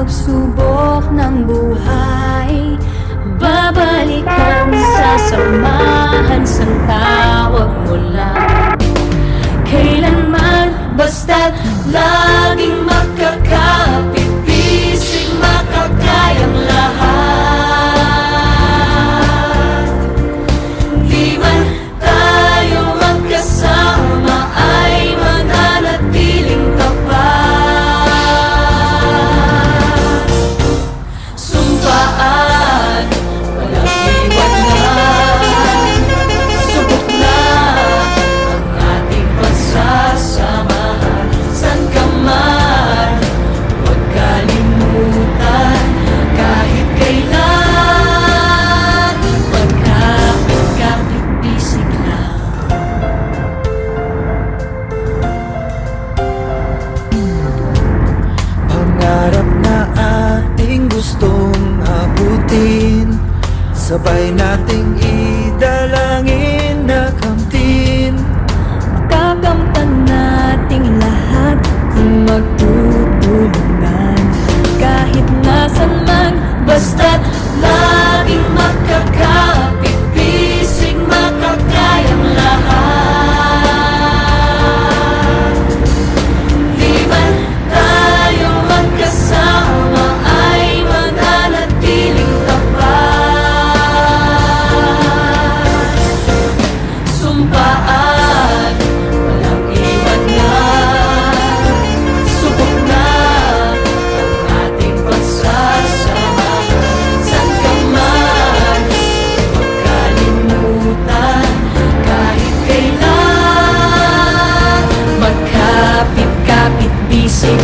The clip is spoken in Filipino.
pagsubok ng buhay, babalikan sa samahan sang tawag mo lang. Kailanman basta't laging makakapit, bisig makakayang lahat. Di man tayo magkasama ay mananatiling tapat. Sumpaan, walang iwanan, subok na ang ating pagsasamahan. San ka man, huwag kalimutan, kahit kailan, magkapit-kapit bisig lang. Pangarap na ating gustong abutin, sabay nating idalangin na kamtin. Kakamtan nating lahat kung magtutulungan, kahit nasan man, basta't laging makakapit, bisig makakayang lahat. Di man tayo magkasama ay mananatiling tapat. Sumpaan, walang iwanan, subok na ang ating pagsasamahan. San ka man, huwag kalimutan, kahit kailan, magkapit-kapit bisig